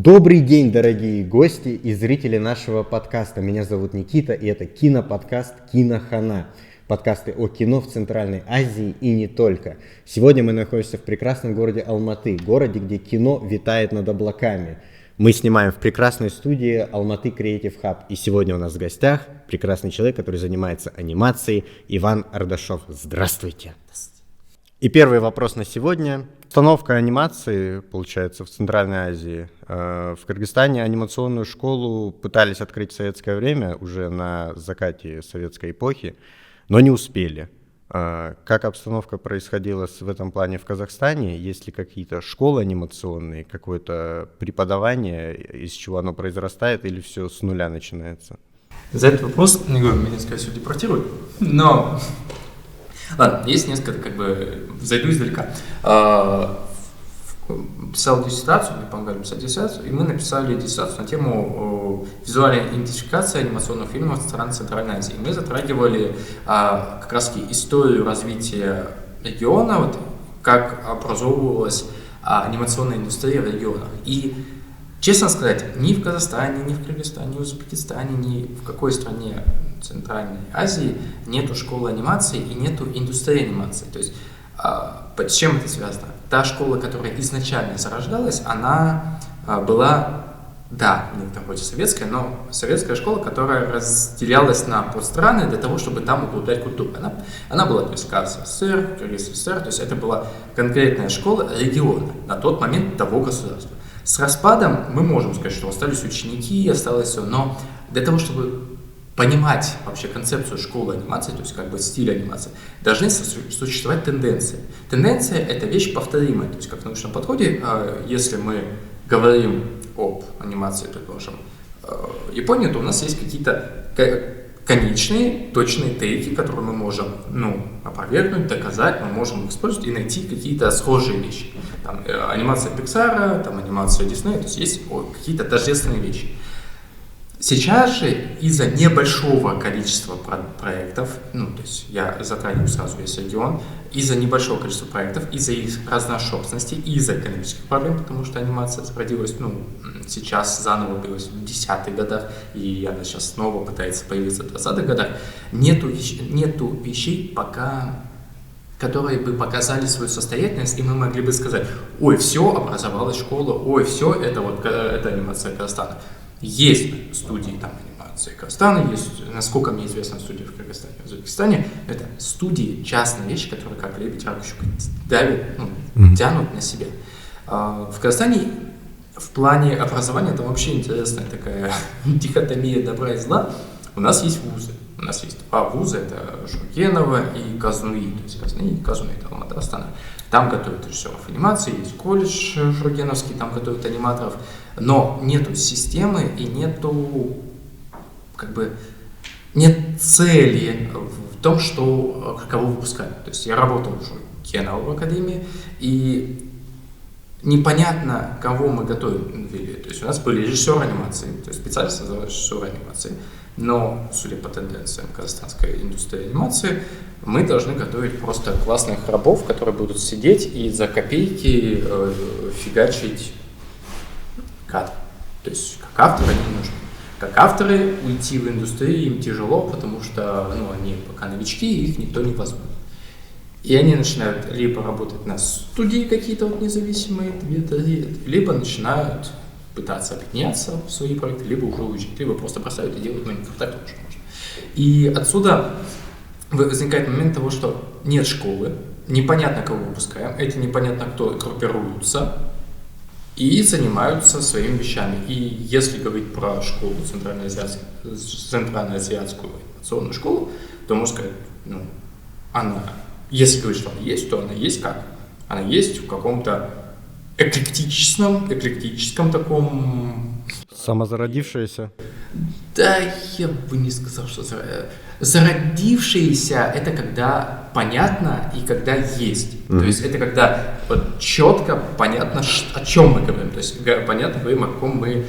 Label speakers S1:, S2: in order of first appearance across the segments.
S1: Добрый день, дорогие гости и зрители нашего подкаста. Меня зовут Никита, и это киноподкаст «Кинохана». Подкасты о кино в Центральной Азии и не только. Сегодня мы находимся в прекрасном городе Алматы, городе, где кино витает над облаками. Мы снимаем в прекрасной студии Алматы Creative Hub. И сегодня у нас в гостях прекрасный человек, который занимается анимацией, Иван Ардашов. Здравствуйте. И первый вопрос на сегодня. Установка анимации, получается, в Центральной Азии. В Кыргызстане анимационную школу пытались открыть в советское время, уже на закате советской эпохи, но не успели. Как обстановка происходила в этом плане в Казахстане? Есть ли какие-то школы анимационные, какое-то преподавание, из чего оно произрастает, или все с нуля начинается?
S2: За этот вопрос, не говорю, меня, скорее всего, депортируют, но... Ладно, есть несколько, зайду издалека. Писал диссертацию, мне помогали писать диссертацию, и мы написали диссертацию на тему визуальной идентификации анимационных фильмов в странах Центральной Азии. Мы затрагивали как раз историю развития региона, вот, как образовывалась анимационная индустрия в регионах. И, честно сказать, ни в Казахстане, ни в Кыргызстане, ни в Узбекистане, ни в какой стране Центральной Азии нету школы анимации и нету индустрии анимации. То есть с чем это связано? Та школа, которая изначально зарождалась, она была, да, в некотором роде советская, но советская школа, которая разделялась на подстраны для того, чтобы там углублять культуру. Она была, то есть, СССР, Кыргызстан, СССР, то есть это была конкретная школа региона на тот момент того государства. С распадом мы можем сказать, что остались ученики, осталось все, но для того, чтобы понимать вообще концепцию школы анимации, то есть стиль анимации, должны существовать тенденции. Тенденция – это вещь повторимая, то есть как в научном подходе, если мы говорим об анимации, предположим, Японии, то у нас есть какие-то конечные, точные тейки, которые мы можем опровергнуть, доказать, мы можем их использовать и найти какие-то схожие вещи. Там, анимация Pixar, там, анимация Disney, то есть какие-то тождественные вещи. Сейчас же из-за небольшого количества проектов, то есть я затрагиваю сразу весь регион, из-за небольшого количества проектов, из-за их разношерстности, из-за экономических проблем, потому что анимация зародилась, сейчас заново появилась в 10-х годах, и она сейчас снова пытается появиться в 20-х годах, нету вещей пока, которые бы показали свою состоятельность, и мы могли бы сказать: ой, все, образовалась школа, ой, все, это анимация Казахстана. Есть студии там анимации Казахстана, есть, насколько мне известно, студии в Кыргызстане, в Узбекистане. Это студии, частные вещи, которые как лебедь, рак, щука давят, тянут на себя. В Казахстане в плане образования там вообще интересная такая дихотомия добра и зла. У нас есть вузы. У нас есть два вуза, это Жургенова и Казнуи. То есть Казнуи и Казнуи, это Алматы, Астана. Там готовят режиссеров анимации, есть колледж Жургеновский, там готовят аниматоров. Но нету системы и нету, нет цели в том, кого выпускают. То есть я работал уже в академии, и непонятно, кого мы готовили. То есть у нас были режиссеры анимации, то есть специалисты за режиссеры анимации. Но, судя по тенденциям казахстанской индустрии анимации, мы должны готовить просто классных рабов, которые будут сидеть и за копейки фигачить кадр. То есть как авторы они не нужны. Как авторы уйти в индустрию им тяжело, потому что они пока новички, и их никто не возьмет. И они начинают либо работать на студии какие-то независимые, либо начинают пытаться объединяться в свои проекты, либо уже уезжать, либо просто бросают и делают, но так тоже можно. И отсюда возникает момент того, что нет школы, непонятно, кого выпускаем, эти непонятно кто группируются и занимаются своими вещами. И если говорить про школу, центральноазиатскую анимационную школу, то можно сказать, она, если говорить, что она есть, то она есть как? Она есть в каком-то эклектическом таком...
S1: Самозародившаяся?
S2: Да, я бы не сказал, что зародившаяся – это когда понятно и когда есть. То есть это когда четко понятно, о чем мы говорим. То есть понятно говорим, о каком мы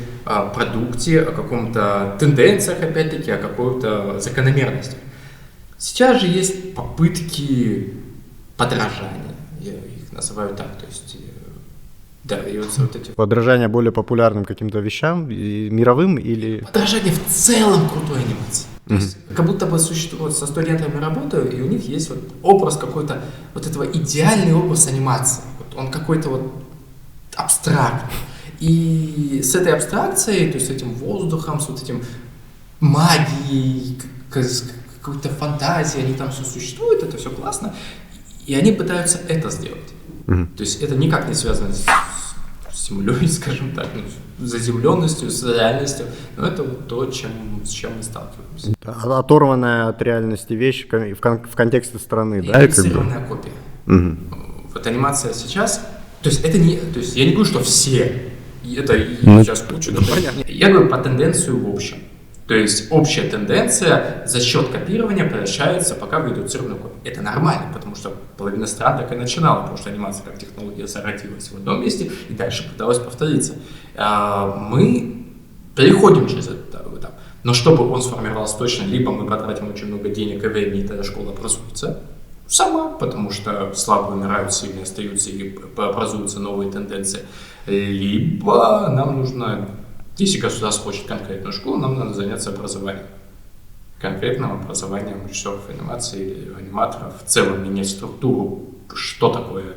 S2: продукте, о каком-то тенденциях, опять-таки, о какой-то закономерности. Сейчас же есть попытки подражания, я их называю так, то есть Да, и вот эти...
S1: Подражание более популярным каким-то вещам, мировым или...
S2: Подражание в целом крутой анимации. То есть, как будто бы существует, со студентами работаю, и у них есть вот образ какой-то, вот этого идеальный образ анимации. Вот он какой-то вот абстрактный. И с этой абстракцией, то есть с этим воздухом, с вот этим магией, с какой-то фантазией, они там все существуют, это все классно, и они пытаются это сделать. То есть это никак не связано с землей, скажем так, ну, заземленностью, с реальностью, но это вот то, с чем мы сталкиваемся.
S1: Оторванная от реальности вещь в контексте страны, да?
S2: Инвестированная копия. Вот анимация сейчас, то есть это не, то есть я не говорю, что все, это сейчас куча, я говорю про тенденцию в общем. То есть общая тенденция за счет копирования превращается пока в редуцированную копию. Это нормально, потому что половина стран так и начинала, потому что анимация как технология зародилась в одном месте и дальше пыталась повториться. Мы переходим через этот этап. Но чтобы он сформировался точно, либо мы потратим очень много денег и времени, и тогда школа образуется сама, потому что слабые умирают, сильные остаются и образуются новые тенденции, либо нам нужно... Если государство хочет конкретную школу, нам надо заняться образованием. Конкретным образованием режиссеров анимации или аниматоров. В целом менять структуру, что такое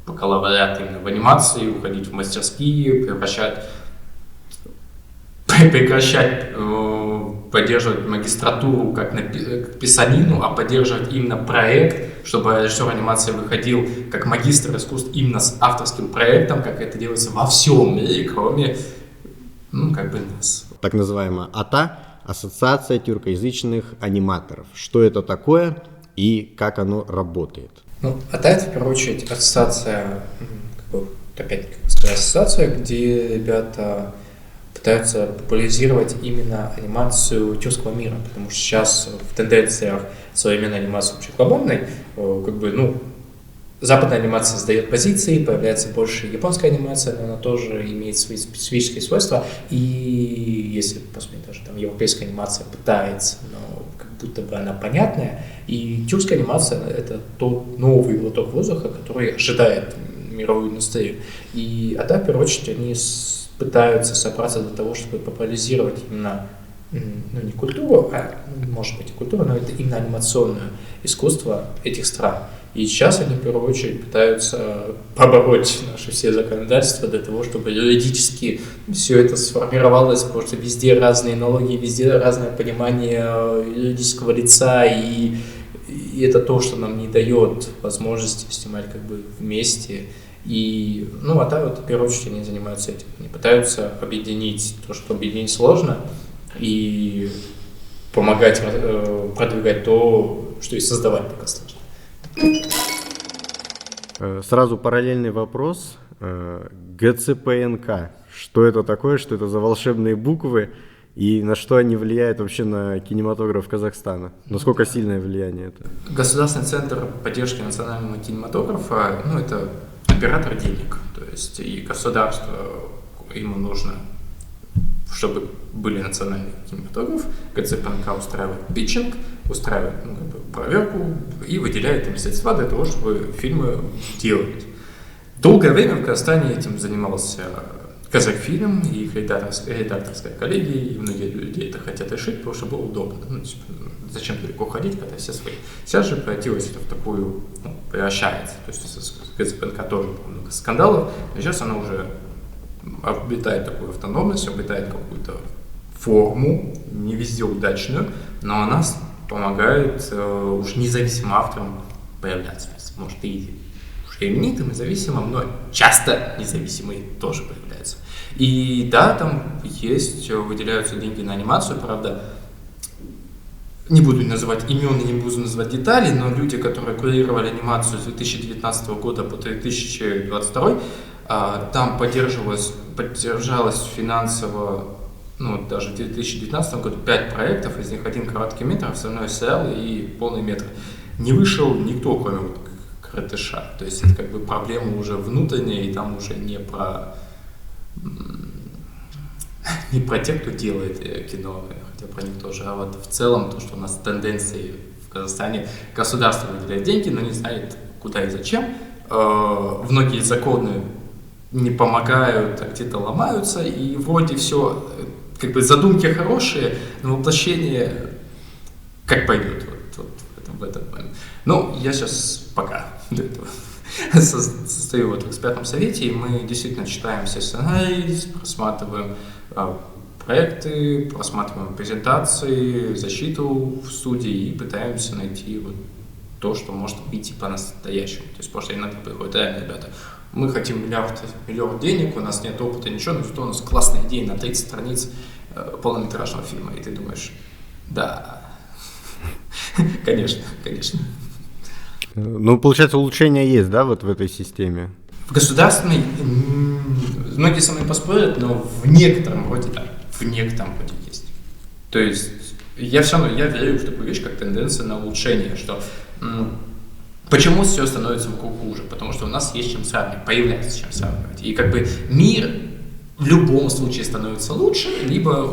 S2: бакалавриат именно в анимации, уходить в мастерские, прекращать поддерживать магистратуру как писанину, а поддерживать именно проект, чтобы режиссер анимации выходил как магистр искусств именно с авторским проектом, как это делается во всем мире, кроме, нас.
S1: Так называемая АТА, Ассоциация тюркоязычных аниматоров. Что это такое и как оно работает?
S2: АТА — это, в первую очередь, ассоциация, ассоциация, где ребята пытаются популяризировать именно анимацию тюркского мира, потому что сейчас в тенденциях современной анимации вообще глобальной, западная анимация сдает позиции, появляется больше японская анимация, но она тоже имеет свои специфические свойства, и если посмотреть, даже там европейская анимация пытается, но как будто бы она понятная, и тюркская анимация — это тот новый глоток воздуха, который ожидает мировую индустрию. И АТА, в первую очередь, они пытаются собраться для того, чтобы популяризировать именно, не культуру, а может быть и культуру, но это именно анимационное искусство этих стран. И сейчас они в первую очередь пытаются побороть наши все законодательства для того, чтобы юридически все это сформировалось, потому что везде разные налоги, везде разное понимание юридического лица, и это то, что нам не дает возможности снимать вместе. И, АТА, в первую очередь, они занимаются этим. Они пытаются объединить то, что объединить сложно, и помогать продвигать то, что и создавать пока сложно.
S1: Сразу параллельный вопрос. ГЦПНК. Что это такое? Что это за волшебные буквы? И на что они влияют вообще на кинематограф Казахстана? Насколько сильное влияние это?
S2: Государственный центр поддержки национального кинематографа, это оператор денег. То есть и государство, ему нужно, чтобы были национальный кинематограф, ГЦПНК устраивает питчинг, устраивает проверку и выделяет им средства для того, чтобы фильмы делать. Долгое время в Казахстане этим занимался Казахфильм и их редакторская коллегия, и многие люди это хотят решить, потому что было удобно. Зачем далеко ходить, когда все свои. Сейчас же превратилось это в такую, превращается. То есть с ГЦПНК тоже много скандалов, но сейчас она уже обретает такую автономность, обретает какую-то форму, не везде удачную, но она помогает уж независимым авторам появляться. Может, и уже именитым, независимым, но часто независимые тоже появляются. И да, там выделяются деньги на анимацию, правда, не буду называть имен и не буду называть детали, но люди, которые курировали анимацию с 2019 года по 2022, там поддержалось финансово, даже в 2019 году 5 проектов, из них один короткий метр, остальное сериал и полный метр. Не вышел никто, кроме Крытыша. То есть это проблема уже внутренняя, и там уже не про тех, кто делает кино, хотя про них тоже, а вот в целом то, что у нас тенденции в Казахстане, государство выделяет деньги, но не знает куда и зачем, многие законы не помогают, а где-то ломаются, и вроде все, как бы задумки хорошие, но воплощение как пойдет в этот момент. Ну, я сейчас пока до этого состою в экспертном совете, и мы действительно читаем все сценарии, просматриваем проекты, просматриваем презентации, защиту в студии и пытаемся найти вот то, что может выйти по-настоящему. То есть, потому что иногда приходят: ребята, мы хотим миллиард денег, у нас нет опыта, ничего, но зато у нас классная идея на 30 страниц полнометражного фильма. И ты думаешь: да, конечно.
S1: Ну, получается, улучшения есть, да, вот в этой системе?
S2: В государственной, многие со мной поспорят, но в некотором роде да, в некотором роде есть. То есть я верю в такую вещь, как тенденция на улучшение, что почему все становится вокруг хуже? Потому что у нас есть чем сравнивать, появляется чем сравнивать. И как бы мир в любом случае становится лучше, либо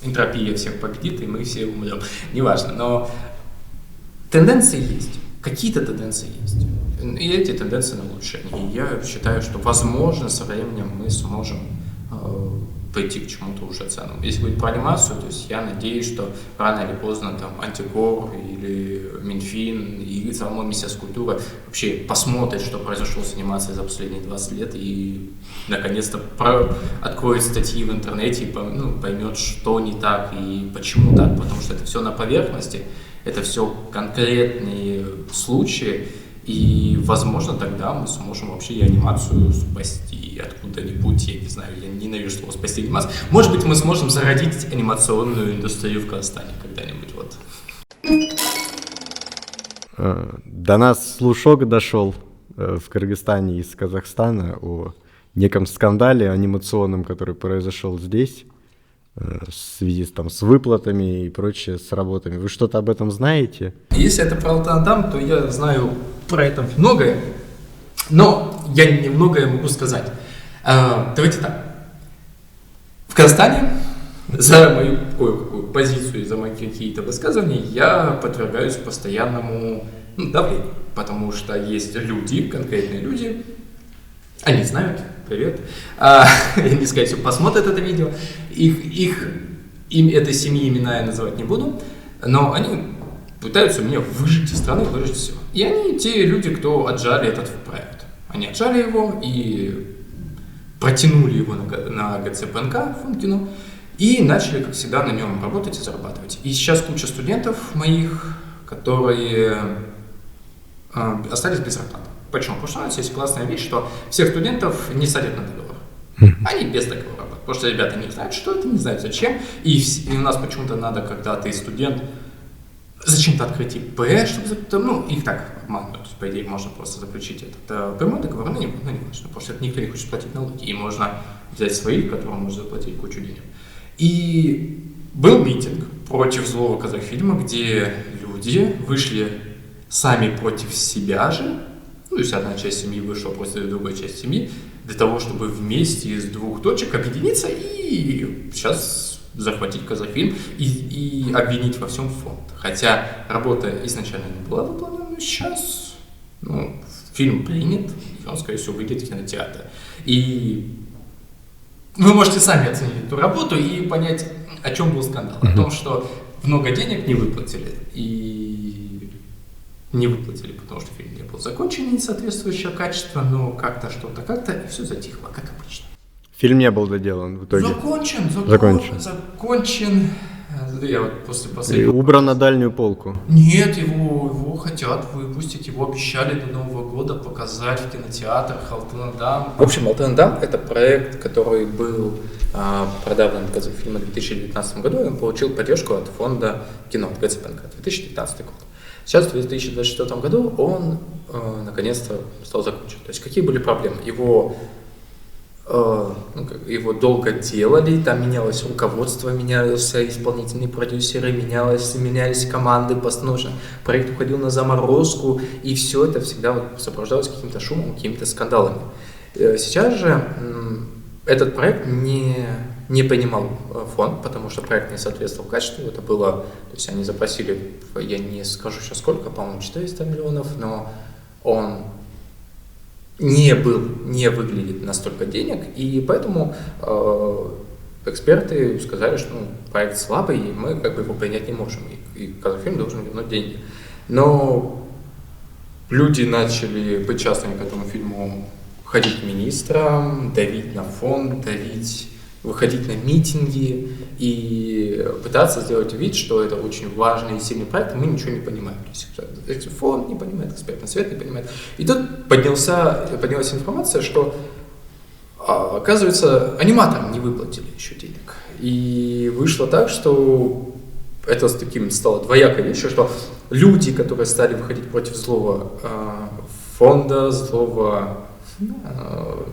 S2: энтропия всех победит, и мы все умрем. Неважно, но тенденции есть. Какие-то тенденции есть. И эти тенденции на улучшение. И я считаю, что, возможно, со временем мы сможем пойти к чему-то уже ценному. Если говорить про анимацию, то есть я надеюсь, что рано или поздно там Антикор или Минфин и само Министерство культуры вообще посмотрит, что произошло с анимацией за последние 20 лет и наконец-то откроет статьи в интернете и поймет, что не так и почему так, потому что это все на поверхности, это все конкретные случаи, и, возможно, тогда мы сможем вообще и анимацию спасти откуда-нибудь, я не знаю, я ненавижу слово «спасти анимацию». Может быть, мы сможем зародить анимационную индустрию в Казахстане когда-нибудь, вот.
S1: До нас слушок дошел в Кыргызстане из Казахстана о неком скандале анимационном, который произошел здесь, в связи с выплатами и прочее, с работами. Вы что-то об этом знаете?
S2: Если это про Алтан-Адам, то я знаю про это многое, но я немногое могу сказать. Давайте так. В Казахстане за мою кое-какую позицию, за мои какие-то высказывания я подвергаюсь постоянному давлению, потому что есть люди, конкретные люди, они знают, привет, они, скорее всего, посмотрят это видео, им этой семьи имена я называть не буду, но они пытаются меня выжить из страны, выжить все. И они те люди, кто отжали этот проект. Они отжали его и протянули его на ГЦПНК, фонд кино, и начали, как всегда, на нем работать и зарабатывать. И сейчас куча студентов моих, которые остались без зарплаты. Почему? Потому что у нас есть классная вещь, что всех студентов не садят на договор. Они без договора работают. Потому что ребята не знают, что это, не знают зачем. И у нас почему-то надо, когда ты студент, зачем-то открыть ИП, чтобы, их так обманывают. То есть, по идее, можно просто заключить этот прямой договор, но не важно, потому что никто не хочет платить налоги. И можно взять своих, которым можно заплатить кучу денег. И был митинг против злого Казахфильма, где люди вышли сами против себя же. То есть одна часть семьи вышла против другой части семьи, для того, чтобы вместе из двух точек объединиться и сейчас захватить Казахфильм и обвинить во всем фонд. Хотя работа изначально не была выполнена, но сейчас фильм принят, и он, скорее всего, выйдет в кинотеатр. И вы можете сами оценить эту работу и понять, о чем был скандал. О том, что много денег не выплатили. И не выплатили, потому что фильм не был закончен, не соответствующего качества, но как-то что-то, и все затихло, как обычно.
S1: Фильм не был доделан в итоге?
S2: Закончен. Я вот после последнего...
S1: И убран на дальнюю полку?
S2: Нет, его хотят выпустить, его обещали до Нового года показать в кинотеатрах Алтан-Адам. В общем, Алтан-Адам — это проект, который был продавлен Казахфильма в 2019 году, и он получил поддержку от фонда кино, ГЦПНК, 2019 год. Сейчас, в 2024 году, он наконец-то стал закончен. То есть, какие были проблемы? Его долго делали, там менялось руководство, менялись исполнительные продюсеры, менялись команды постановочно. Проект уходил на заморозку, и все это всегда сопровождалось каким-то шумом, какими-то скандалами. Сейчас же этот проект не понимал фонд, потому что проект не соответствовал качеству. Это было, то есть они запросили, я не скажу сейчас сколько, по-моему, 400 миллионов, но он не выглядит на столько денег, и поэтому эксперты сказали, что проект слабый, и мы как бы его принять не можем, и Казахфильм должен вернуть деньги. Но люди начали быть частными к этому фильму, ходить к министрам, давить на фонд, выходить на митинги и пытаться сделать вид, что это очень важный и сильный проект, и мы ничего не понимаем. То есть фонд не понимает, экспертный совет не понимает. И тут поднялась информация, что, оказывается, аниматорам не выплатили еще денег. И вышло так, что это стало двоякой вещью, что люди, которые стали выходить против злого фонда, злого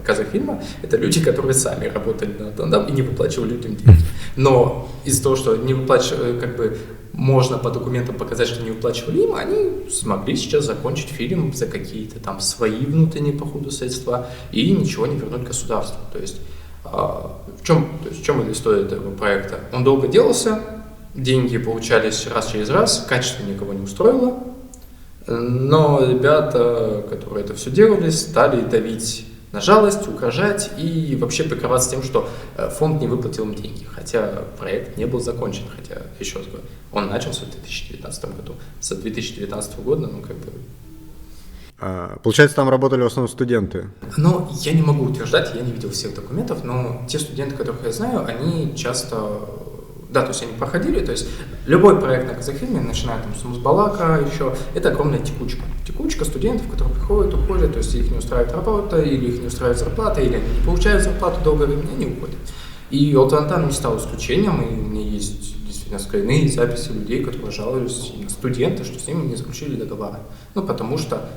S2: Казахфильма, это люди, которые сами работали на тандем и не выплачивали людям деньги. Но из-за того, что не выплачивали, как бы можно по документам показать, что не выплачивали им, они смогли сейчас закончить фильм за какие-то там свои внутренние, по ходу, средства и ничего не вернуть государству. То есть в чем эта история этого проекта? Он долго делался, деньги получались раз через раз, качество никого не устроило. Но ребята, которые это все делали, стали давить на жалость, угрожать и вообще прикрываться тем, что фонд не выплатил им деньги. Хотя проект не был закончен, хотя, еще раз говорю, он начался в 2019 году. С 2019 года,
S1: Получается, там работали в основном студенты?
S2: Ну, я не могу утверждать, я не видел всех документов, но те студенты, которых я знаю, они часто... Да, то есть они проходили, то есть любой проект на Казахфильме, начиная там с Музбалака еще, это огромная текучка. Текучка студентов, которые приходят, уходят, то есть их не устраивает работа, или их не устраивает зарплата, или они не получают зарплату долгое время, они уходят. И Алтантан не стал исключением, и у меня есть действительно скрины записи людей, которые жалуются, именно студенты, что с ними не заключили договора. Потому что.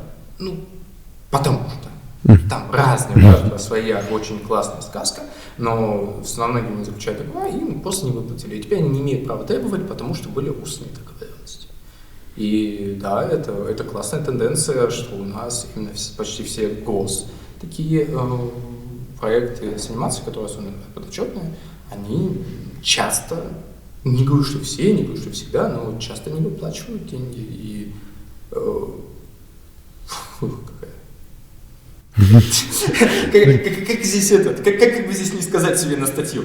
S2: Там разные, у каждого своя очень классная сказка, но с многими не заключают договора, и им просто не выплатили. И теперь они не имеют права требовать, потому что были устные договоренности. И да, это классная тенденция, что у нас именно почти все такие проекты с анимацией, которые особенно подотчетные, они часто, не говорю, что все, не говорю, что всегда, но часто не выплачивают деньги. И как здесь как бы здесь не сказать себе на статью?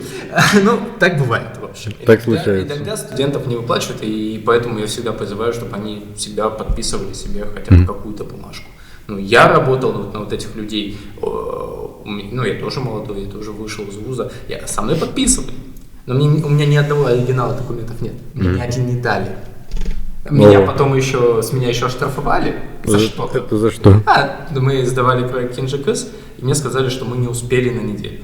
S2: Так бывает, в общем.
S1: Так случается.
S2: Иногда студентов не выплачивают, и поэтому я всегда призываю, чтобы они всегда подписывали себе хотя бы какую-то бумажку. Я работал на этих людей, я тоже молодой, я тоже вышел из вуза, со мной подписывали. Но у меня ни одного оригинала документов нет, мне ни один не дали. С меня еще оштрафовали. За что-то.
S1: Это за что?
S2: Мы сдавали проект Кинжикс, и мне сказали, что мы не успели на неделю.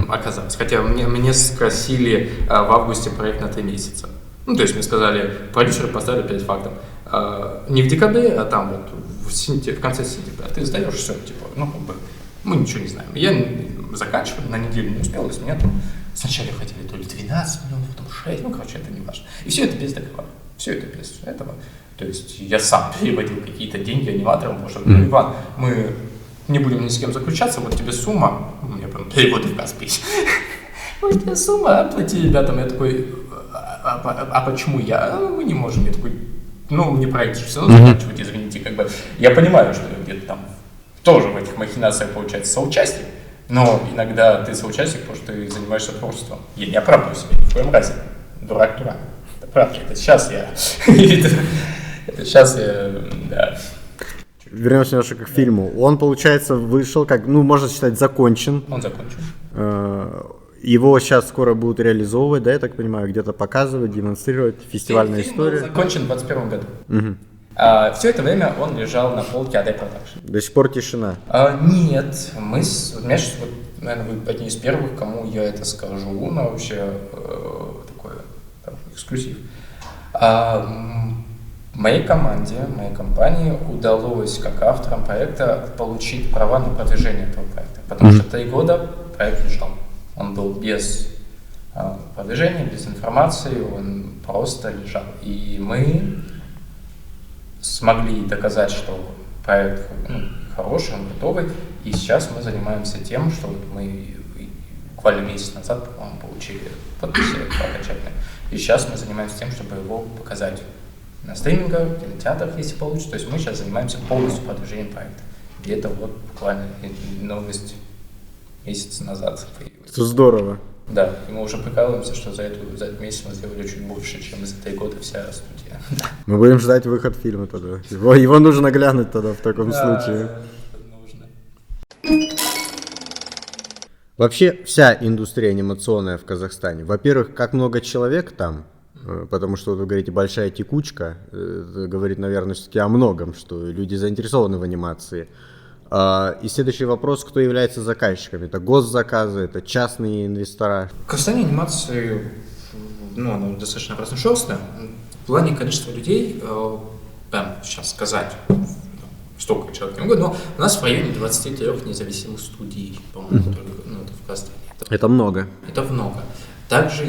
S2: Оказалось. Хотя меня спросили в августе проект на 3 месяца. То есть мне сказали, продюсеры поставили 5 фактов. Не в декабре, а там в конце сентября. Ты сдаешь все, мы ничего не знаем. Я заканчивал, на неделю не успел, из меня там сначала хотели то ли 12 миллионов, потом 6, это не важно. И все это без договора. Все это без этого. То есть я сам переводил какие-то деньги аниматорам, потому что, Иван, мы не будем ни с кем заключаться, вот тебе сумма, мне прям переводы в Каспий. Вот тебе сумма, оплати ребятам. Я такой, почему мы не можем? Я такой, мне проект все равно заканчивать, извините, я понимаю, что где-то там тоже в этих махинациях получается соучастник, но иногда ты соучастник, потому что ты занимаешься творчеством. Я не оправдываю себя ни в коем разе. Дурак. Правда, это сейчас да.
S1: Вернемся немножко к фильму. Он, получается, вышел, можно считать, закончен.
S2: Он закончен.
S1: Его сейчас скоро будут реализовывать, да, я так понимаю, где-то показывать, демонстрировать, фестивальная история.
S2: Фильм был закончен в 2021 году. Все это время он лежал на полке AD Production.
S1: До сих пор тишина?
S2: Нет, наверное, вы одни из первых, кому я это скажу, но вообще такой эксклюзив. Моей команде, моей компании удалось, как авторам проекта, получить права на продвижение этого проекта, потому что 3 года проект лежал. Он был без продвижения, без информации, он просто лежал. И мы смогли доказать, что проект хороший, он готовый, и сейчас мы занимаемся тем, что мы буквально месяц назад, по-моему, получили подписи окончательные, и сейчас мы занимаемся тем, чтобы его показать на стримингах, в кинотеатрах, если получится. То есть мы сейчас занимаемся полностью продвижением проекта. Где-то вот буквально новость месяц назад появилась.
S1: Это здорово.
S2: Да, и мы уже прикалываемся, что за этот месяц мы сделали чуть больше, чем за 3 года вся студия.
S1: Мы будем ждать выход фильма тогда. Его нужно глянуть тогда в таком случае.
S2: Нужно.
S1: Вообще вся индустрия анимационная в Казахстане. Во-первых, как много человек там, потому что вы говорите большая текучка, это говорит, наверное, все-таки о многом, что люди заинтересованы в анимации. И следующий вопрос, кто является заказчиками? Это госзаказы, это частные инвестора?
S2: В Казахстане анимации, она достаточно разношерстная. В плане количества людей, прям сейчас сказать, столько человек не могу, но у нас в районе 23 независимых студий, по-моему, это в Казахстане.
S1: Это много.
S2: Это много. Также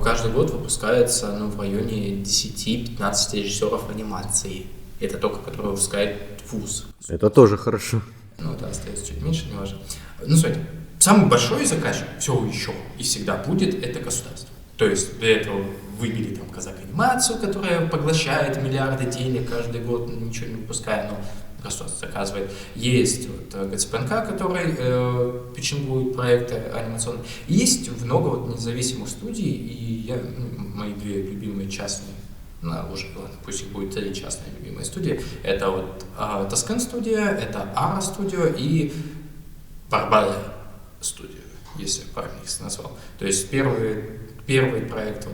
S2: каждый год выпускается в районе 10-15 режиссеров анимации. Это только которые выпускает ВУЗ.
S1: Это тоже хорошо.
S2: Это остается чуть меньше, не важно. Смотрите, самый большой заказчик все еще и всегда будет это государство. То есть для этого выбили там Казаханимацию, которая поглощает миллиарды денег каждый год, ничего не выпуская, но государство заказывает. Есть ГЦПНК, который печенгует проекты анимационные. Есть много независимых студий, и мои 2 любимые частные, уже пусть их будет 3 частные любимые студии. Это Таскент студия, это Ара студио и Барбария студия, если я правильно их назвал. То есть первый проект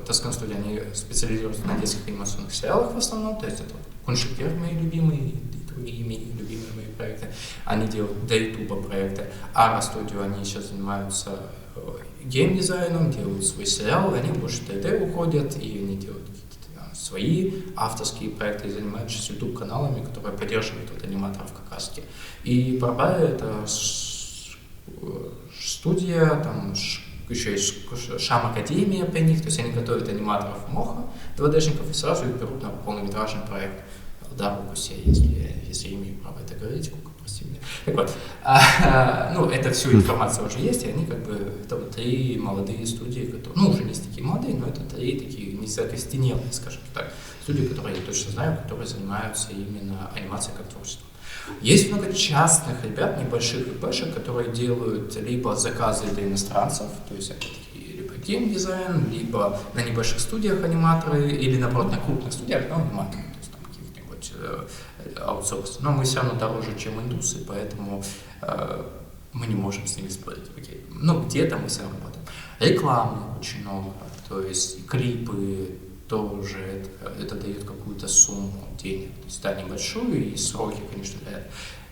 S2: Таскент студия, они специализируются на детских анимационных сериалах в основном, то есть это Куншикер мои любимые и другие любимые мои проекты. Они делают до ютуба проекты. Ара студио, они сейчас занимаются геймдизайном, делают свой сериал, они больше в 3D уходят, и они делают какие-то свои авторские проекты и занимаются YouTube-каналами, которые поддерживают аниматоров как раз таки. И Барбария — это студия, там еще есть Шам Академия при них, то есть они готовят аниматоров МОХа, 2D-шников, и сразу их берут на полнометражный проект. Да, в Кусе, если я имею право это говорить, прости меня. Так вот, это все информация уже есть, и они это 3 молодые студии, которые, уже не такие молодые, но это 3 такие незакостенелые, скажем так, студии, которые я точно знаю, которые занимаются именно анимацией как творчеством. Есть много частных ребят, небольших ИПшек, которые делают либо заказы для иностранцев, то есть это либо геймдизайн, либо на небольших студиях аниматоры, или наоборот на крупных студиях, но аниматоры. Аутсорс. Но мы все равно дороже, чем индусы, поэтому мы не можем с ними спорить. Окей. Но где-то мы все равно работаем. Рекламы очень много, то есть клипы тоже, это дает какую-то сумму денег. То есть да, небольшую, и сроки, конечно, дают.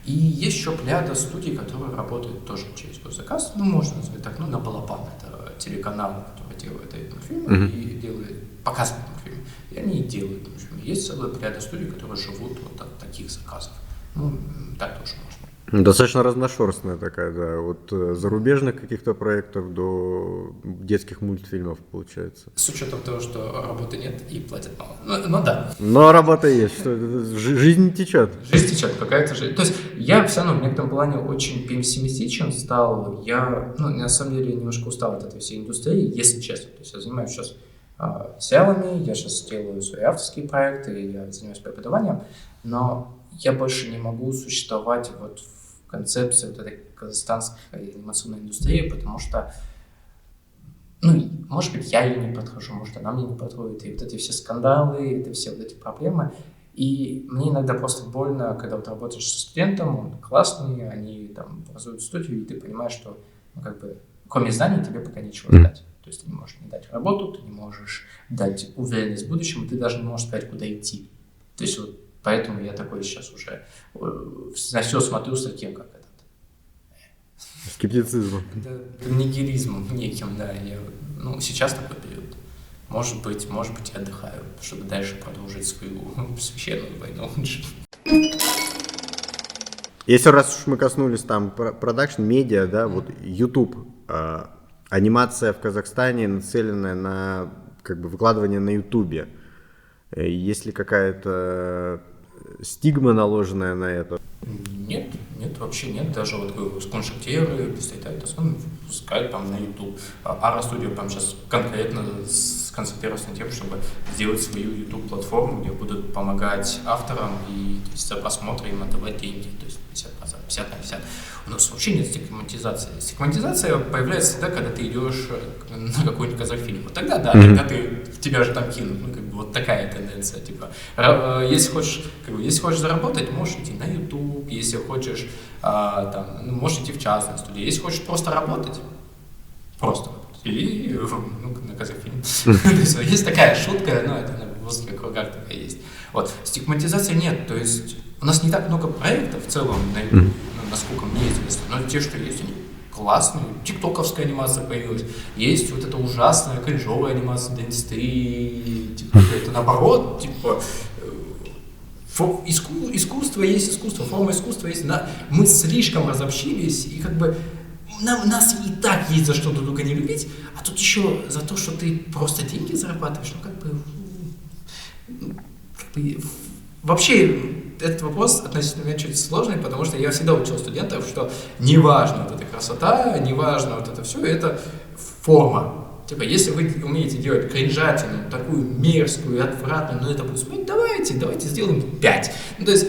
S2: И есть еще пляда студий, которые работают тоже через госзаказ, можно назвать так, на Балапан, это телеканал, который делает фильмы и показывает фильмы. И они делают фильмы. Есть целая пляда студий, которые живут от таких заказов. Так тоже можно.
S1: Достаточно разношерстная такая, да. От зарубежных каких-то проектов до детских мультфильмов, получается.
S2: С учетом того, что работы нет и платят мало. Но да.
S1: Но работа есть. Жизнь течет.
S2: Жизнь течет, какая-то жизнь. То есть я все равно в некотором плане очень пессимистичен стал. Я, на самом деле, немножко устал от этой всей индустрии, если честно. То есть я занимаюсь сейчас сериалами, я сейчас делаю свои авторские проекты, я занимаюсь преподаванием, но я больше не могу существовать в концепции этой казахстанской анимационной индустрии, потому что, может быть, я ей не подхожу, может, она мне не подходит, и эти все скандалы, это все эти проблемы. И мне иногда просто больно, когда работаешь со студентом, он классный, они там образуют студию, и ты понимаешь, что, кроме знаний тебе пока ничего не дать. То есть ты не можешь не дать работу, ты не можешь дать уверенность в будущем, ты даже не можешь сказать, куда идти. То есть поэтому я такой сейчас уже на все смотрю с таким, как
S1: скептицизмом.
S2: Нигилизмом неким, да. Сейчас такой период. Может быть, я отдыхаю, чтобы дальше продолжить свою священную войну.
S1: Если раз уж мы коснулись там продакшн, медиа, да, YouTube, анимация в Казахстане нацеленная на выкладывание на YouTube. Есть ли какая-то стигма, наложенная на это?
S2: Нет, вообще нет. Даже скриншотеры, представляют, пускают там на YouTube. Ара Studio там сейчас конкретно сконцентрироваться на тем, чтобы сделать свою YouTube-платформу, где будут помогать авторам и есть за просмотр им отдавать деньги, то есть 50 на 50. У нас вообще нет стигматизации. Стигматизация появляется всегда, когда ты идешь на какой-нибудь казахфильм. Вот тогда, да, тогда тебя же там кинут. Ну, как бы вот такая тенденция. Типа, если хочешь заработать, можешь идти на YouTube, если хочешь, можешь идти в частную студию. Если хочешь просто работать, и на казахфильм. Есть такая шутка, но это на узких кругах такая есть. Вот. Стигматизации нет, то есть у нас не так много проектов в целом, насколько мне известно, но те, что есть, они классные. Тиктоковская анимация появилась, есть вот эта ужасная кринжовая анимация для индустрии, типа, это наоборот, типа, искусство есть искусство, форма искусства есть, мы слишком разобщились, и как бы нас и так есть за что-то только не любить, а тут еще за то, что ты просто деньги зарабатываешь, вообще этот вопрос относительно меня чуть сложный, потому что я всегда учил студентов, что неважно вот эта красота, неважно вот это все, это форма. Типа, если вы умеете делать кринжатину, такую мерзкую, отвратную, но это будет смотреть, давайте сделаем 5. Ну, то есть,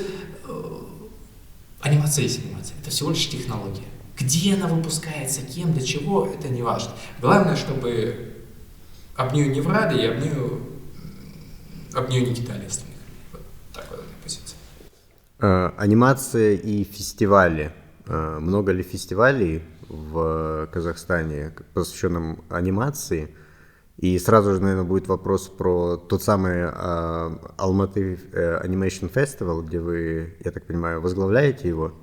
S2: анимация есть анимация, это всего лишь технология. Где она выпускается, кем, для чего, это не важно. Главное, чтобы об нее не врали и об нее не кидали остальных. Вот такая позиция.
S1: Анимация и фестивали. Много ли фестивалей в Казахстане, посвященным анимации? И сразу же, наверное, будет вопрос про тот самый Алматы Animation Festival, где вы, я так понимаю, возглавляете его?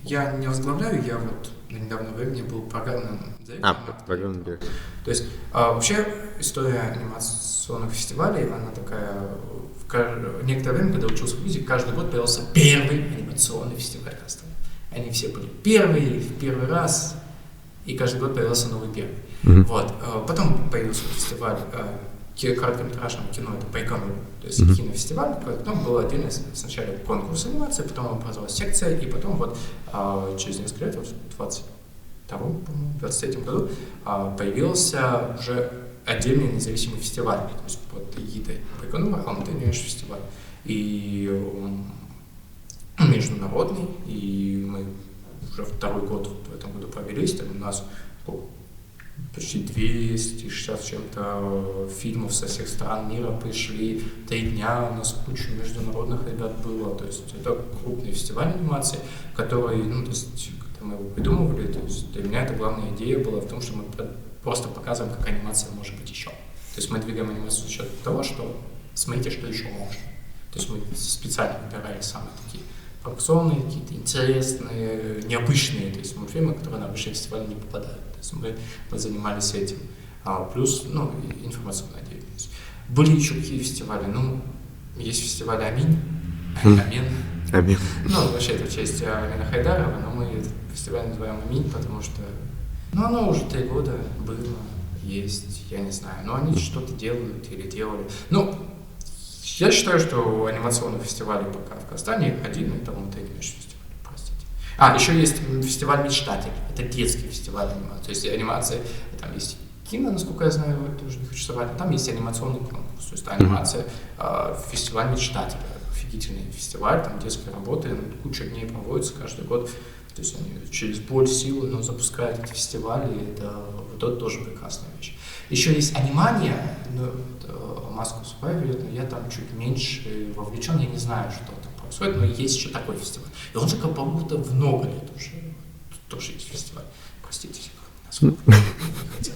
S2: Я не возглавляю, я вот на недавнее время был программным директором.
S1: Программным директором.
S2: То есть вообще история анимационных фестивалей, она такая, в некоторое время, когда учился в ВУЗе, каждый год появился первый анимационный фестиваль Казахстана. Они все были первые, в первый раз, и каждый год появился новый первый. Вот. Потом появился фестиваль короткометражного кино, это Байконур, то есть кинофестиваль, потом был отдельно сначала конкурс анимации, потом образовалась секция, и потом вот через несколько лет, в 23-м году, появился уже отдельный независимый фестиваль, то есть под эгидой Байконура, Алматы Animation фестиваль. И он международный, и мы уже второй год в этом году провелись, там у нас почти 260 с чем-то фильмов со всех стран мира пришли, 3 дня у нас куча международных ребят было, то есть это крупный фестиваль анимации, который, то есть, когда мы его придумывали, то есть для меня это главная идея была в том, что мы просто показываем, как анимация может быть еще. То есть мы двигаем анимацию за счет того, что смотрите, что еще можно. То есть мы специально выбирали самые такие провокационные, какие-то интересные, необычные, то есть мультфильмы, которые на обычные фестивали не попадают. То есть мы занимались этим. Плюс, информационная деятельность. Были еще какие фестивали? Есть фестиваль Амин.
S1: Амин.
S2: Вообще это в честь Амина Хайдарова, но мы этот фестиваль называем Амин, потому что, оно уже 3 года было, есть, я не знаю, но они что-то делают или делали. Я считаю, что анимационный фестиваль пока в Казахстане один, это Алматы Animation фестиваль, простите. Еще есть фестиваль «Мечтатель», это детский фестиваль анимации, то есть анимация, там есть кино, насколько я знаю, это уже не хочу соврать, там есть анимационный конкурс, то есть анимация, фестиваль «Мечтатель», офигительный фестиваль, там детские работы, куча дней проводится каждый год, то есть они через боль, силы, запускают эти фестивали, это тоже прекрасная вещь. Еще есть анимания, маску справили, но я там чуть меньше вовлечен, я не знаю, что там происходит, но есть еще такой фестиваль. И он же как будто в много лет уже. Тут тоже есть фестиваль. Простите, насколько не хотел.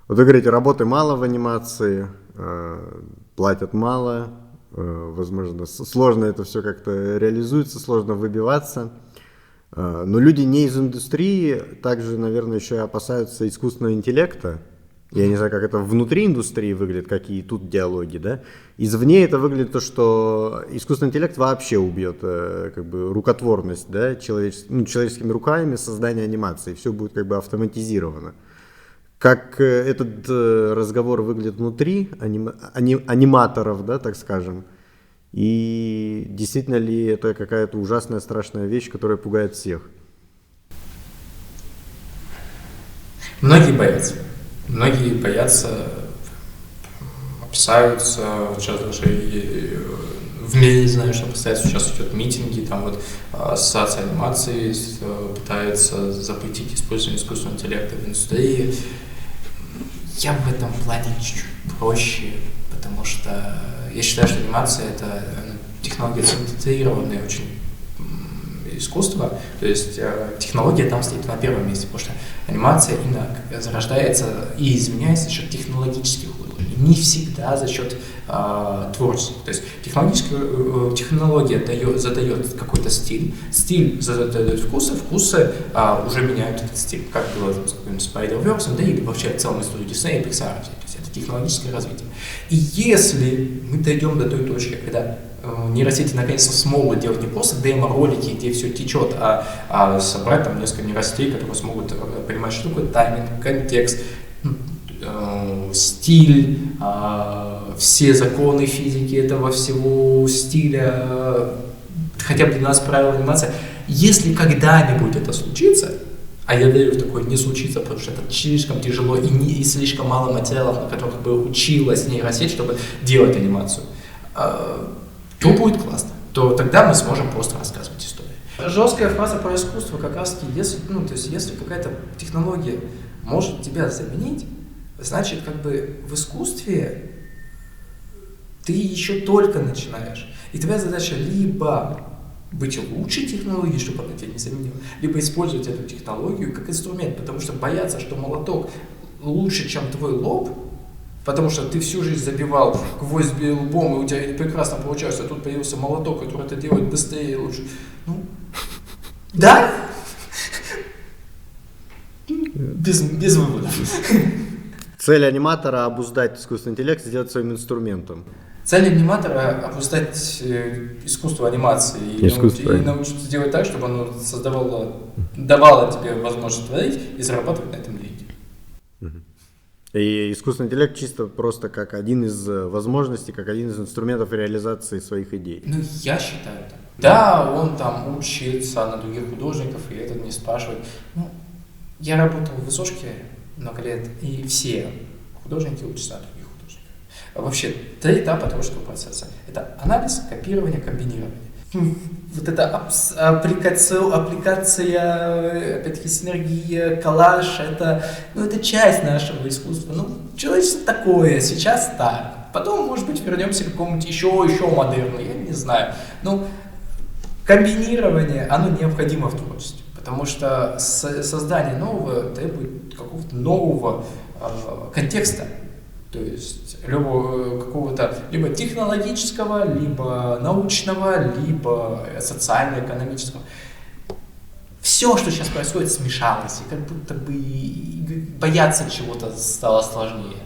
S1: Вот вы говорите, работы мало в анимации, платят мало, возможно, сложно это все как-то реализуется, сложно выбиваться. Но люди не из индустрии также, наверное, еще и опасаются искусственного интеллекта. Я не знаю, как это внутри индустрии выглядит, какие тут диалоги, да. Извне это выглядит то, что искусственный интеллект вообще убьет рукотворность, да, человеческими руками создание анимации, все будет автоматизировано. Как этот разговор выглядит внутри аниматоров, да, так скажем. И действительно ли это какая-то ужасная, страшная вещь, которая пугает всех? Многие
S2: боятся потрясаются, сейчас даже и в мире знаю, что постоянно сейчас идут митинги, там вот ассоциация анимации пытается запретить использование искусственного интеллекта в индустрии. Я в этом плане чуть-чуть проще, потому что я считаю, что анимация это технология центрированная очень искусство, то есть технология там стоит на первом месте, потому что анимация именно зарождается и изменяется за счет технологических улучшений, не всегда за счет творчества. То есть технология задает какой-то стиль задает вкусы уже меняют этот стиль, как было с Spider-Verse, да и вообще в целом историю Disney и Pixar. То есть это технологическое развитие. И если мы дойдем до той точки, когда нейросети наконец-то смогут делать не просто демо-ролики, где все течет, а собрать там несколько нейросетей, которые смогут понимать, что такое тайминг, контекст, стиль, все законы физики этого всего стиля, хотя бы 12 правил анимации. Если когда-нибудь это случится, а я верю в такое не случится, потому что это слишком тяжело и слишком мало материалов, на которых бы училась нейросеть, чтобы делать анимацию, то будет классно, то тогда мы сможем просто рассказывать истории. Жесткая фраза про искусство как раз таки, если какая-то технология может тебя заменить, значит, как бы в искусстве ты еще только начинаешь. И твоя задача либо быть лучше технологией, чтобы она тебя не заменила, либо использовать эту технологию как инструмент, потому что бояться, что молоток лучше, чем твой лоб, потому что ты всю жизнь забивал гвоздь лбом, и у тебя прекрасно получается, а тут появился молоток, который это делает быстрее и лучше. Ну, да? Без выводов.
S1: Цель аниматора — обуздать искусственный интеллект, сделать своим инструментом.
S2: Цель аниматора — обуздать искусство анимации и научиться делать так, чтобы оно давало тебе возможность творить и зарабатывать на этом деньги.
S1: И искусственный интеллект чисто просто как один из возможностей, как один из инструментов реализации своих идей.
S2: Ну, я считаю так. Да, он там учится на других художников, и это не спрашивает. Ну, я работал в ВСОшке много лет, и все художники учатся на других художников. Вообще, 3 этапа творческого процесса. Это анализ, копирование, комбинирование. Вот эта аппликация, опять-таки синергия, коллаж, это часть нашего искусства. Ну, человечество такое, сейчас так. Потом, может быть, вернемся к какому-нибудь еще модерну, я не знаю. Ну, комбинирование, оно необходимо в творчестве, потому что создание нового требует какого-то нового контекста. То есть какого-то либо технологического, либо научного, либо социально-экономического. Все, что сейчас происходит, смешалось, и как будто бы бояться чего-то стало сложнее.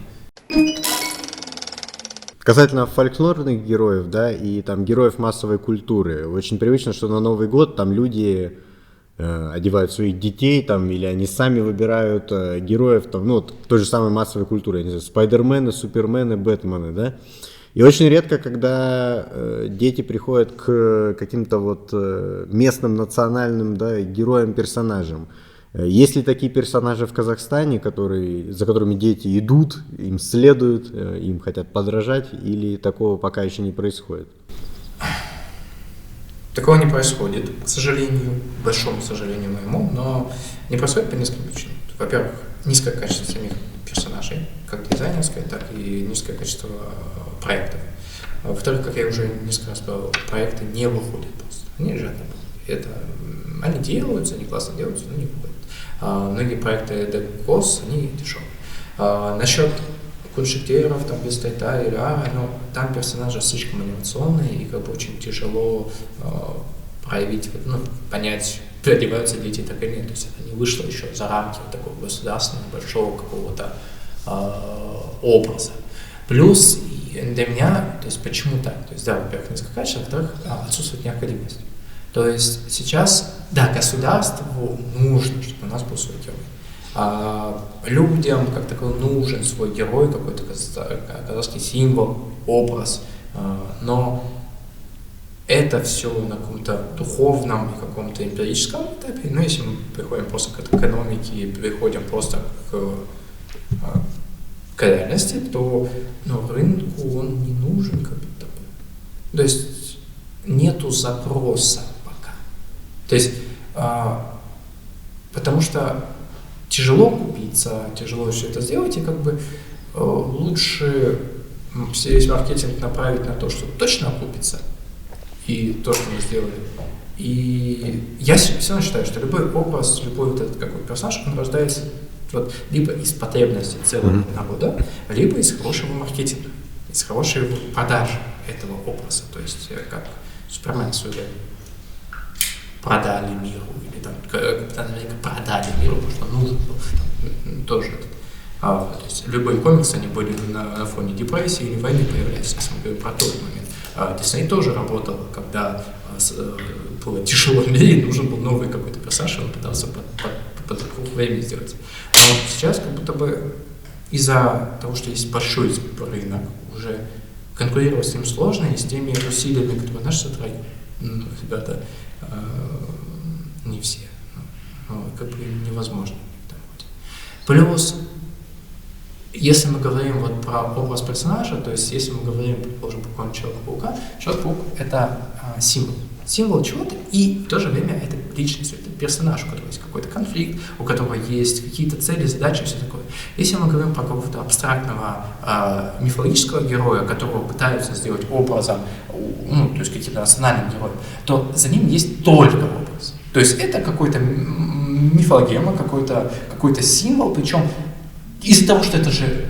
S1: Касательно фольклорных героев, да, и там героев массовой культуры, очень привычно, что на Новый год там люди одевают своих детей, там, или они сами выбирают героев, там, ну, той же самой массовой культуры, я не знаю, Спайдермены, Супермены, Бэтмены, да. И очень редко, когда дети приходят к каким-то вот местным, национальным, да, героям-персонажам. Есть ли такие персонажи в Казахстане, за которыми дети идут, им следуют, им хотят подражать, или такого пока еще не происходит?
S2: Такого не происходит, к сожалению, большому сожалению моему, но не происходит по нескольким причинам. Во-первых, низкое качество самих персонажей, как дизайнерское, так и низкое качество проектов. Во-вторых, как я уже несколько раз сказал, проекты не выходят просто, они лежат на полке. Они делаются, они классно делаются, но не выходят. Многие проекты DevCos, они дешевые. Насчет кунштеров, там, без тайта или там персонажи слишком анимационные, и как бы очень тяжело проявить, понять, переодеваются дети так или нет. То есть это не вышло еще за рамки вот такого государственного, большого какого-то образа. Плюс для меня, то есть почему так? То есть, да, во-первых, низкое качество, во-вторых, отсутствует необходимость. То есть сейчас, да, государству нужно, чтобы у нас был свой герой. Людям как такой нужен свой герой, какой-то казахский символ, образ, но это все на каком-то духовном и каком-то эмпирическом этапе. Но если мы приходим просто к экономике и переходим просто к к реальности, то рынку он не нужен как будто бы. То есть нету запроса пока. То есть, потому что тяжело купиться, тяжело все это сделать, и лучше весь маркетинг направить на то, что точно окупится, и то, что мы сделали. И я все равно считаю, что любой образ, любой вот этот какой персонаж, он рождается либо из потребностей целого народа, либо из хорошего маркетинга, из хорошей продажи этого образа. То есть как Супермен свой продали миру, или Капитан Америка продали миру, потому что нужен был тоже то есть любые комиксы, они были на фоне депрессии или войны появлялись, если мы говорим про тот момент. Дисней тоже работал, когда было тяжело в мире, нужен был новый какой-то персонаж, он пытался под время сделать. Но сейчас как будто бы из-за того, что есть большой рынок, уже конкурировать с ним сложно, и с теми усилиями, которые наши сотрудники, ребята, не все, невозможно. Плюс, если мы говорим про образ персонажа, то есть если мы говорим, предположим, про Человека-паука, Человек-паук — это символ. Символ чего-то, и в то же время это личность, это персонаж, у которого есть какой-то конфликт, у которого есть какие-то цели, задачи, все такое. Если мы говорим про какого-то абстрактного мифологического героя, которого пытаются сделать образом, то есть каким-то национальным героем, то за ним есть только образ. То есть это какой-то мифологема, какой-то символ, причем из-за того, что это же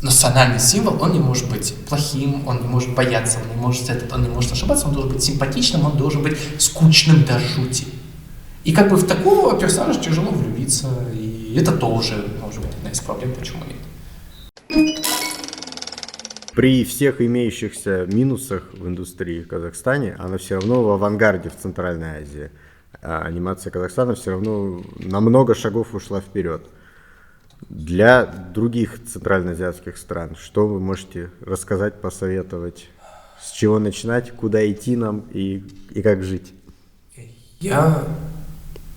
S2: национальный символ, он не может быть плохим, он не может бояться, он не может ошибаться, он должен быть симпатичным, он должен быть скучным до жути. И в такого персонажа тяжело влюбиться, и это тоже может быть одна из проблем, почему нет.
S1: При всех имеющихся минусах в индустрии в Казахстане, она все равно в авангарде в Центральной Азии. А анимация Казахстана все равно на много шагов ушла вперед. Для других центральноазиатских стран, что вы можете рассказать, посоветовать? С чего начинать, куда идти нам и как жить?
S2: Я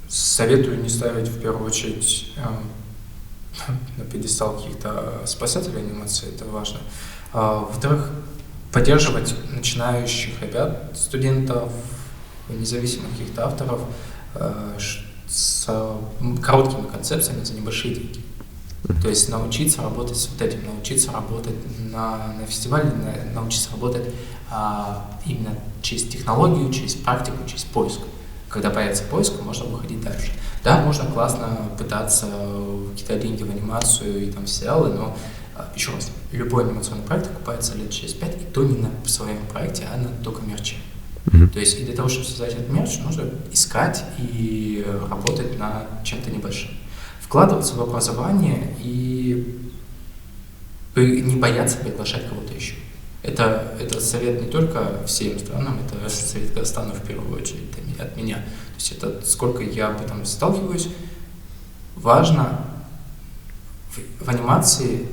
S2: советую не ставить в первую очередь на пьедестал каких-то спасателей анимации, это важно. Во-вторых, поддерживать начинающих ребят, студентов, независимых каких-то авторов с короткими концепциями за небольшие деньги. То есть научиться работать с этим, научиться работать на фестивале, научиться работать именно через технологию, через практику, через поиск. Когда появится поиск, можно выходить дальше. Да, можно классно пытаться кидать деньги в анимацию и в сериалы, но еще раз, любой анимационный проект окупается лет через 5, и то не на своем проекте, а на только мерче. То есть и для того, чтобы создать этот мерч, нужно искать и работать над чем-то небольшим. Вкладываться в образование и не бояться приглашать кого-то еще. Это совет не только всем странам, это совет Казахстану в первую очередь от меня. То есть это сколько я об этом сталкиваюсь. Важно в анимации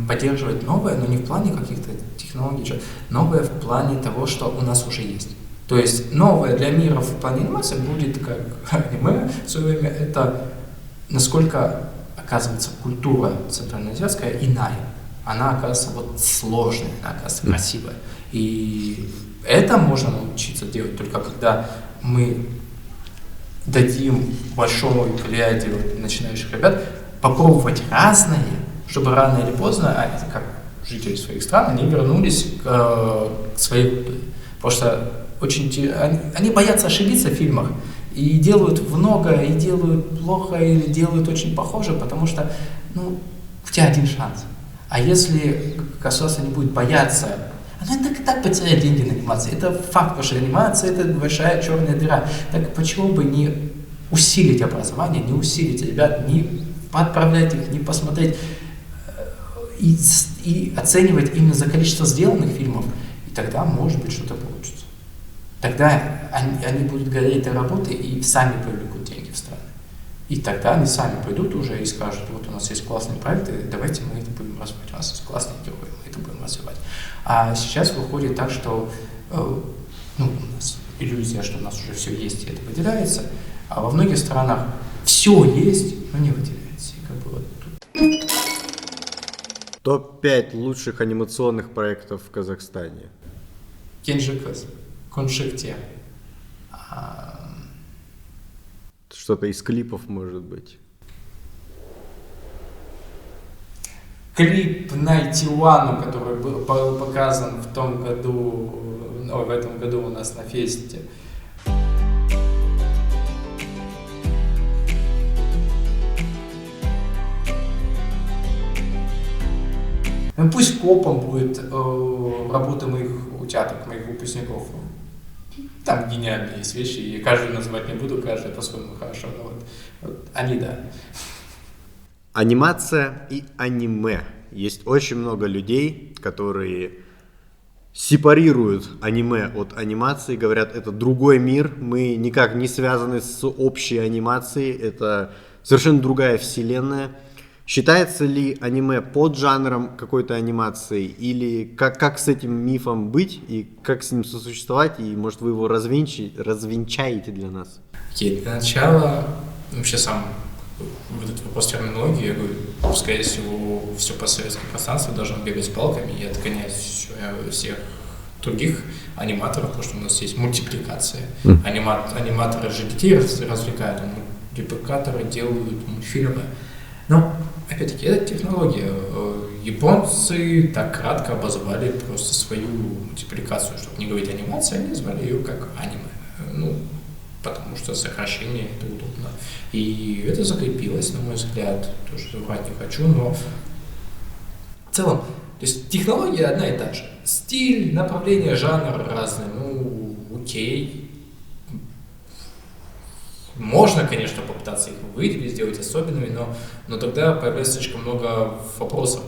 S2: поддерживать новое, но не в плане каких-то технологий, новое в плане того, что у нас уже есть. То есть новое для мира в плане анимации будет как аниме в свое время, это насколько, оказывается, культура центральноазиатская иная. Она, оказывается, сложная, она, оказывается, красивая. И это можно научиться делать только когда мы дадим большому плеяде начинающих ребят попробовать разное, чтобы рано или поздно, как жители своих стран, они вернулись к своей культуре. Потому что они боятся ошибиться в фильмах и делают много, и делают плохо, или делают очень похоже, потому что, у тебя один шанс. А если государство не будет бояться, оно и так потеряет деньги на анимацию. Это факт, потому что анимация — это большая черная дыра. Так почему бы не усилить образование, не усилить ребят, не отправлять их, не посмотреть и оценивать именно за количество сделанных фильмов, и тогда, может быть, что-то получится. Тогда они будут гореть до работы и сами привлекут деньги в страны. И тогда они сами пойдут уже и скажут: вот у нас есть классные проекты, давайте мы это будем развивать, у нас есть классные герои, мы это будем развивать. А сейчас выходит так, что у нас иллюзия, что у нас уже все есть и это выделяется, а во многих странах все есть, но не выделяется. И
S1: Топ-5 лучших анимационных проектов в Казахстане.
S2: Кенжиквес, Коншикте.
S1: Что-то из клипов, может быть.
S2: Клип Найтивану, который был показан в том году, в этом году у нас на фесте. Ну, пусть копом будет работа моих утяток, моих выпускников. Там гениальные есть вещи, и каждую называть не буду, каждый по-своему хорошо, но вот они, да.
S1: Анимация и аниме. Есть очень много людей, которые сепарируют аниме от анимации, говорят, это другой мир, мы никак не связаны с общей анимацией, это совершенно другая вселенная. Считается ли аниме поджанром какой-то анимации, или как с этим мифом быть, и как с ним сосуществовать, и может вы его развенчаете для нас?
S2: Окей, для начала, вообще сам вот этот вопрос терминологии, я говорю, скорее всего, все постсоветское пространство должно бегать с палками и отгонять всех других аниматоров, потому что у нас есть мультипликация. Аниматоры же детей развлекают, а мультипликаторы делают мультфильмы. Но, опять-таки, это технология. Японцы так кратко обозвали просто свою мультипликацию, чтобы не говорить анимация, они назвали ее как аниме. Ну, потому что сокращение это удобно. И это закрепилось, на мой взгляд, тоже врать не хочу, но в целом, то есть технология одна и та же. Стиль, направление, жанр разные, ну, окей. Можно, конечно, попытаться их выделить, сделать особенными, но тогда появляется слишком много вопросов.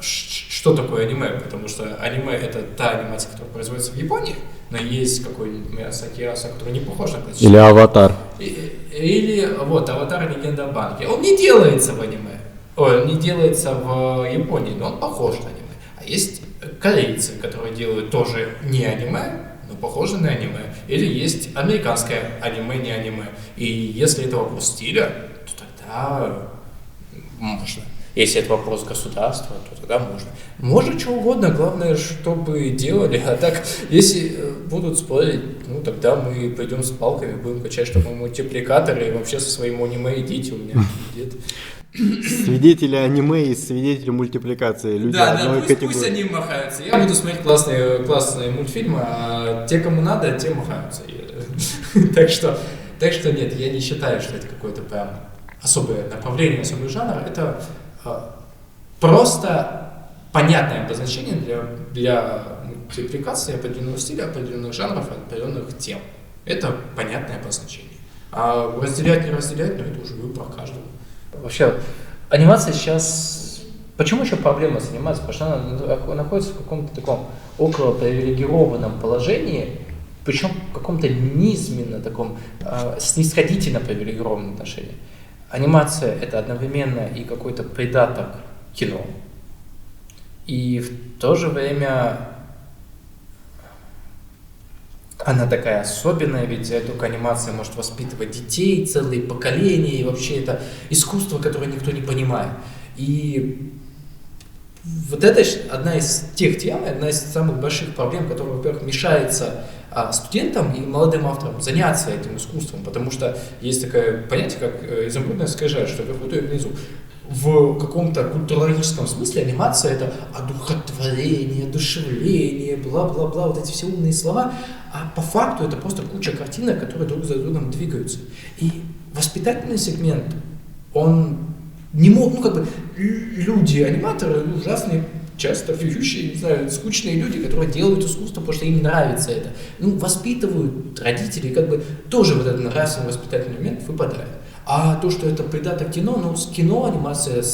S2: Что такое аниме? Потому что аниме — это та анимация, которая производится в Японии, но есть какой-нибудь Акираса, который не похож на классический.
S1: Или Аватар.
S2: Или вот Аватар — Легенда о Банке. Он не делается в аниме, он не делается в Японии, но он похож на аниме. А есть корейцы, которые делают тоже не аниме, но похоже на аниме. Или есть американское аниме, не аниме. И если это вопрос стиля, то тогда можно. Если это вопрос государства, то тогда можно. Можно что угодно, главное, чтобы делали. А так, если будут спорить, ну тогда мы пойдем с палками, будем качать, что мы мультипликаторы, и вообще со своим аниме идите, у меня нет.
S1: Свидетели аниме и свидетели мультипликации. Люди
S2: да, пусть они махаются. Я буду смотреть классные мультфильмы, а те, кому надо, те махаются. Так что нет, я не считаю, что это какое-то прям особое направление, особый жанр. Это просто понятное обозначение для мультипликации определенного стиля, определенных жанров, определенных тем. Это понятное обозначение. А разделять, не разделять, ну это уже выбор каждого. Вообще, анимация сейчас... Почему еще проблема с анимацией? Потому что она находится в каком-то таком околопривилегированном положении, причем в каком-то низменно таком, снисходительно привилегированном отношении. Анимация — это одновременно и какой-то придаток кино, и в то же время она такая особенная, ведь только анимация может воспитывать детей, целые поколения, и вообще это искусство, которое никто не понимает. И вот это одна из тех тем, одна из самых больших проблем, которая, во-первых, мешается студентам и молодым авторам заняться этим искусством, потому что есть такое понятие, как изумрудная скрижаль, что вверху и внизу. В каком-то культурологическом смысле анимация — это одухотворение, одушевление, бла-бла-бла, вот эти все умные слова, а по факту это просто куча картинок, которые друг за другом двигаются. И воспитательный сегмент, он не мог, люди, аниматоры ужасные, часто фигющие, не знаю, скучные люди, которые делают искусство, потому что им нравится это. Воспитывают родители, тоже вот этот нравственный воспитательный момент выпадает. А то, что это придаток кино, с кино анимация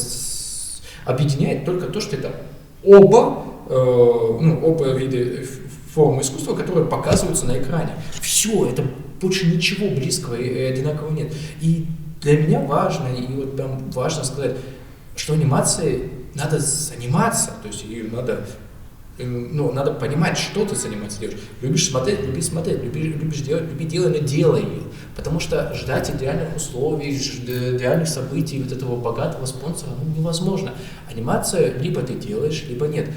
S2: объединяет только то, что это оба вида формы искусства, которые показываются на экране. Все, это больше ничего близкого и одинакового нет. И для меня важно, важно сказать, что анимацией надо заниматься, то есть ее надо Ну, надо понимать, что ты занимаешься, делаешь. Любишь смотреть, любишь делать, люби делай, но делай ее. Потому что ждать идеальных условий, идеальных событий, вот этого богатого спонсора, невозможно. Анимация либо ты делаешь, либо нет.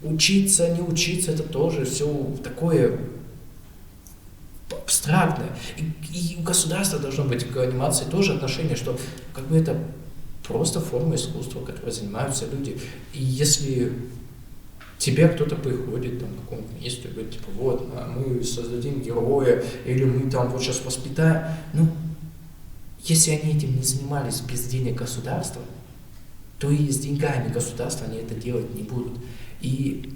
S2: Учиться, не учиться, это тоже все такое абстрактное. И у государства должно быть к анимации тоже отношение, что как бы это просто форма искусства, которой занимаются люди. И если тебе кто-то приходит там, к какому-то месту и говорит, типа, вот, мы создадим героя, или мы там вот сейчас воспитаем. Ну, если они этим не занимались без денег государства, то и с деньгами государства они это делать не будут. И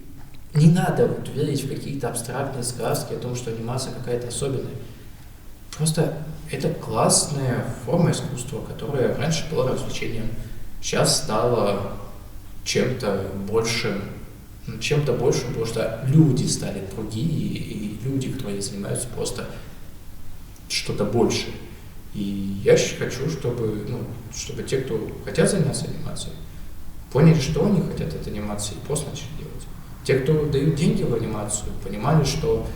S2: не надо вот верить в какие-то абстрактные сказки о том, что анимация какая-то особенная. Просто это классная форма искусства, которая раньше была развлечением, сейчас стала чем-то большим, потому что люди стали другие, и люди, которые занимаются, просто что-то большее. И я хочу, чтобы те, кто хотят заняться анимацией, поняли, что они хотят от анимации, и просто начали делать. Те, кто дают деньги в анимацию, понимали, что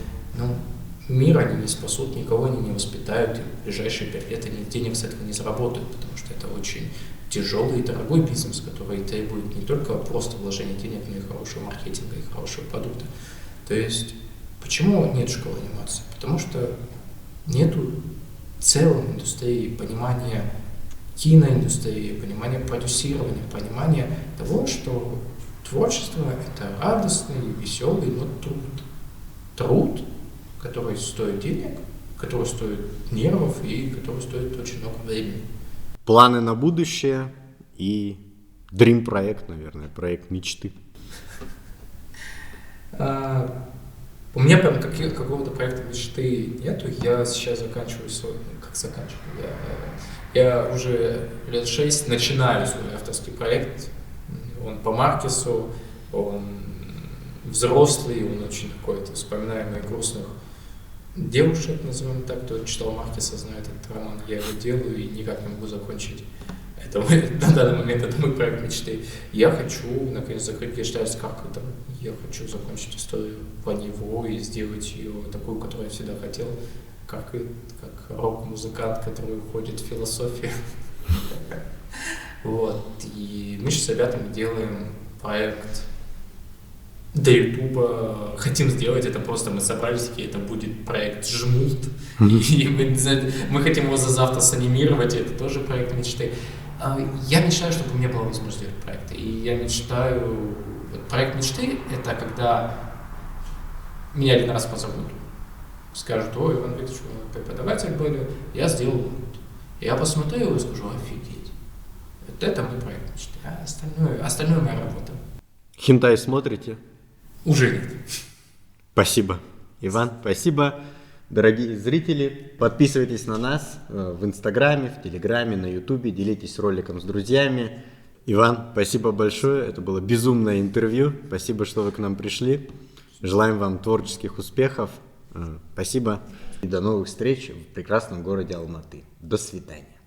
S2: мир они не спасут, никого они не воспитают, и в ближайшие 5 лет они денег с этого не заработают, потому что это очень тяжелый и дорогой бизнес, который требует не только просто вложения денег, но и хорошего маркетинга, и хорошего продукта. То есть, почему нет школы анимации? Потому что нету целой индустрии, понимания киноиндустрии, понимания продюсирования, понимания того, что творчество – это радостный, веселый, но труд. Труд, который стоит денег, который стоит нервов и который стоит очень много времени.
S1: Планы на будущее и дрим-проект, наверное, проект мечты.
S2: У меня прям какого-то проекта мечты нету. Я сейчас заканчиваю свой... Я уже лет 6 начинаю свой авторский проект. Он по Маркесу, он взрослый, он очень какой-то вспоминаемый грустных девушек, назовем так, кто читал Маркеса, знает этот роман. Я его делаю и никак не могу закончить. На данный момент это мой проект мечты. Я хочу, наконец, закрыть гештальт-каркутом. Я хочу закончить историю по него и сделать ее такую, которую я всегда хотел, как рок-музыкант, который уходит в философию. Вот. И мы сейчас с ребятами делаем проект до Ютуба. Хотим сделать это, просто мы собрались, и это будет проект «Жмут». И мы хотим его за завтра санимировать, и это тоже проект мечты. Я мечтаю, чтобы у меня была возможность делать проекты. И я мечтаю... Проект мечты – это когда меня один раз позовут. Скажут: ой, Иван Викторович, вы преподаватель были, я сделал вот. Я посмотрю его и скажу: офигеть. Вот это мой проект мечты. А остальное моя работа.
S1: Хентай смотрите?
S2: Уже нет.
S1: Спасибо, Иван, спасибо. Дорогие зрители, подписывайтесь на нас в Инстаграме, в Телеграме, на Ютубе, делитесь роликом с друзьями. Иван, спасибо большое, это было безумное интервью. Спасибо, что вы к нам пришли. Желаем вам творческих успехов. Спасибо и до новых встреч в прекрасном городе Алматы. До свидания.